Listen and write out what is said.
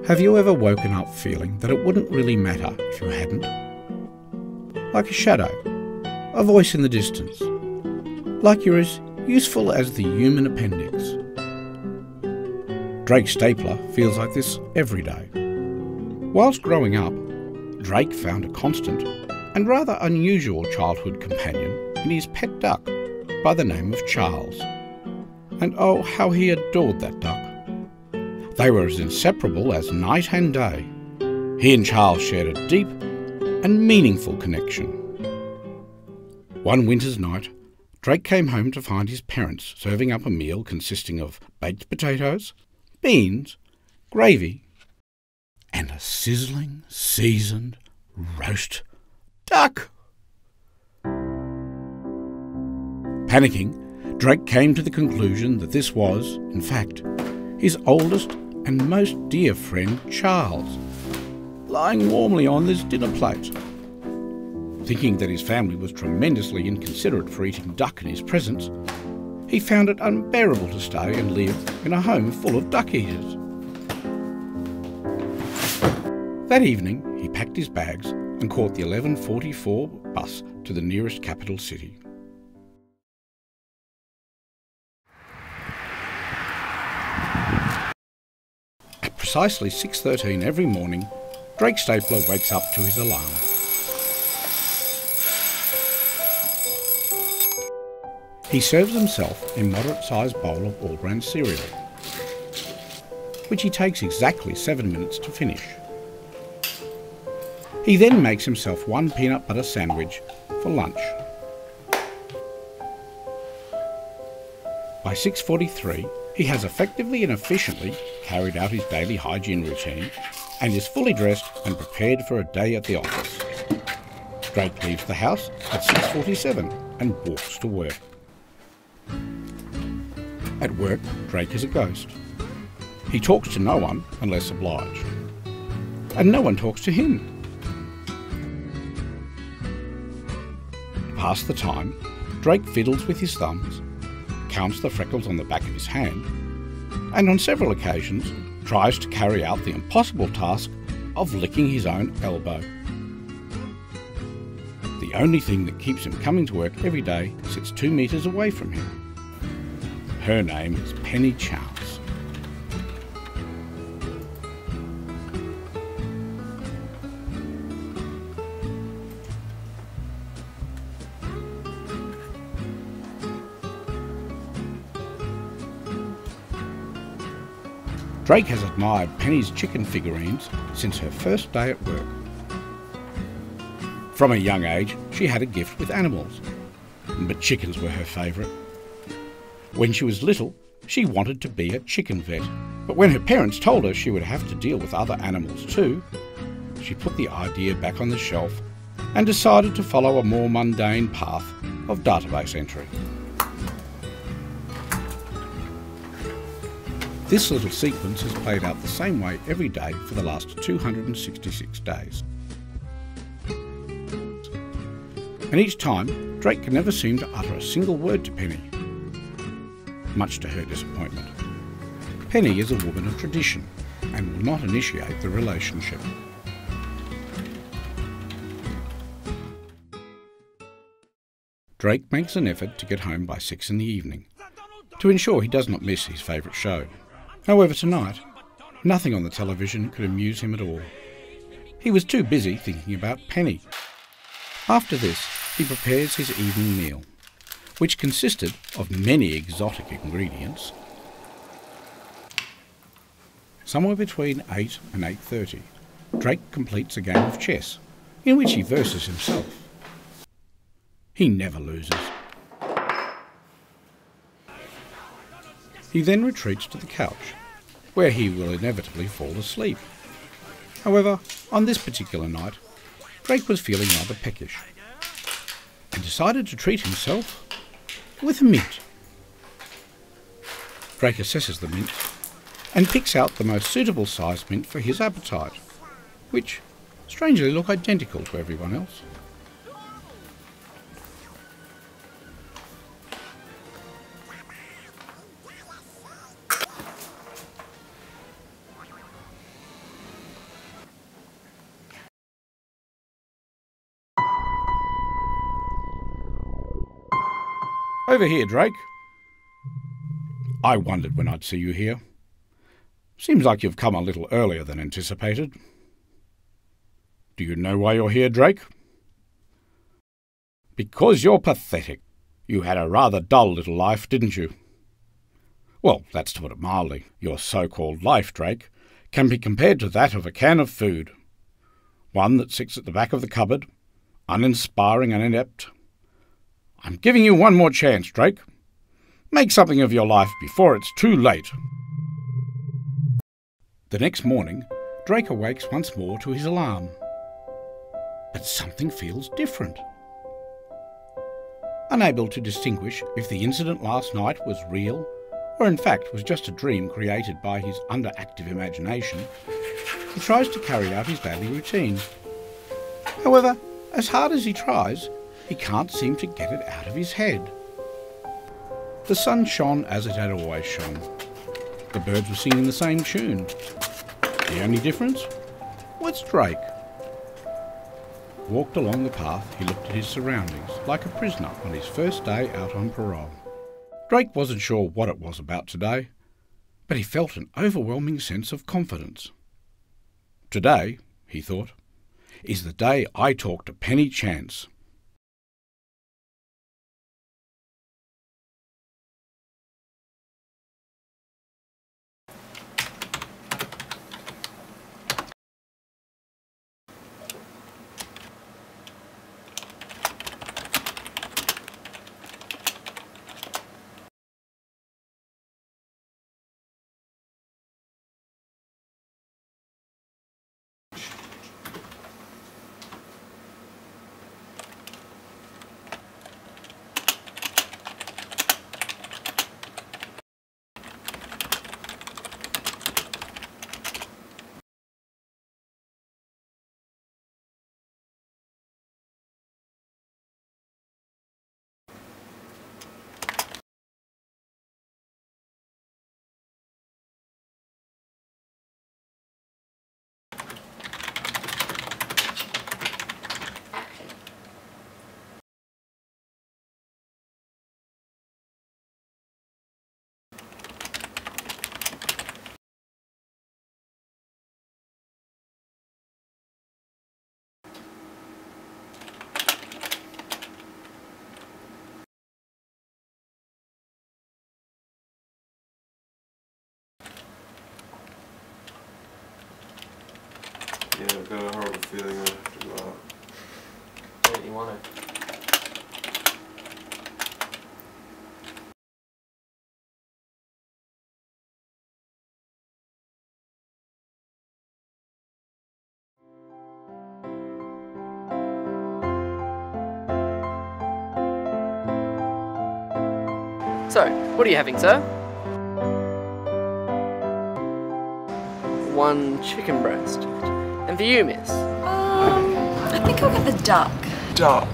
Have you ever woken up feeling that it wouldn't really matter if you hadn't? Like a shadow, a voice in the distance, like you're as useful as the human appendix. Drake Stapler feels like this every day. Whilst growing up, Drake found a constant and rather unusual childhood companion in his pet duck by the name of Charles. And oh, how he adored that duck. They were as inseparable as night and day. He and Charles shared a deep and meaningful connection. One winter's night, Drake came home to find his parents serving up a meal consisting of baked potatoes, beans, gravy, and a sizzling, seasoned roast duck. Panicking, Drake came to the conclusion that this was, in fact, his oldest and most dear friend Charles, lying warmly on this dinner plate. Thinking that his family was tremendously inconsiderate for eating duck in his presence, he found it unbearable to stay and live in a home full of duck eaters. That evening, he packed his bags and caught the 11:44 bus to the nearest capital city. At precisely 6:13 every morning, Drake Stapler wakes up to his alarm. He serves himself a moderate-sized bowl of all-grain cereal, which he takes exactly 7 minutes to finish. He then makes himself one peanut butter sandwich for lunch. By 6:43, he has effectively and efficiently carried out his daily hygiene routine and is fully dressed and prepared for a day at the office. Drake leaves the house at 6:47 and walks to work. At work, Drake is a ghost. He talks to no one unless obliged, and no one talks to him. To pass the time, Drake fiddles with his thumbs, counts the freckles on the back of his hand, and on several occasions tries to carry out the impossible task of licking his own elbow. The only thing that keeps him coming to work every day sits 2 metres away from him. Her name is Penny Charles. Drake has admired Penny's chicken figurines since her first day at work. From a young age, she had a gift with animals, but chickens were her favourite. When she was little, she wanted to be a chicken vet, but when her parents told her she would have to deal with other animals too, she put the idea back on the shelf and decided to follow a more mundane path of database entry. This little sequence has played out the same way every day for the last 266 days. And each time, Drake can never seem to utter a single word to Penny, much to her disappointment. Penny is a woman of tradition and will not initiate the relationship. Drake makes an effort to get home by 6 in the evening, to ensure he does not miss his favourite show. However, tonight, nothing on the television could amuse him at all. He was too busy thinking about Penny. After this, he prepares his evening meal, which consisted of many exotic ingredients. Somewhere between 8 and 8:30, Drake completes a game of chess, in which he verses himself. He never loses. He then retreats to the couch, where he will inevitably fall asleep. However, on this particular night, Drake was feeling rather peckish, and decided to treat himself with a mint. Drake assesses the mint, and picks out the most suitable sized mint for his appetite, which strangely look identical to everyone else. Over here, Drake. I wondered when I'd see you here. Seems like you've come a little earlier than anticipated. Do you know why you're here, Drake? Because you're pathetic. You had a rather dull little life, didn't you? Well, that's to put it mildly. Your so-called life, Drake, can be compared to that of a can of food. One that sits at the back of the cupboard, uninspiring and inept. I'm giving you one more chance, Drake. Make something of your life before it's too late. The next morning, Drake awakes once more to his alarm. But something feels different. Unable to distinguish if the incident last night was real or in fact was just a dream created by his underactive imagination, he tries to carry out his daily routine. However, as hard as he tries, he can't seem to get it out of his head. The sun shone as it had always shone. The birds were singing the same tune. The only difference was Drake. Walked along the path, he looked at his surroundings, like a prisoner on his first day out on parole. Drake wasn't sure what it was about today, but he felt an overwhelming sense of confidence. Today, he thought, is the day I talk to Penny Chance. Yeah, I've got a horrible feeling I have to go out. Why don't you want to? So, what are you having, sir? One chicken breast. And for you, miss? I think I'll get the duck. Duck.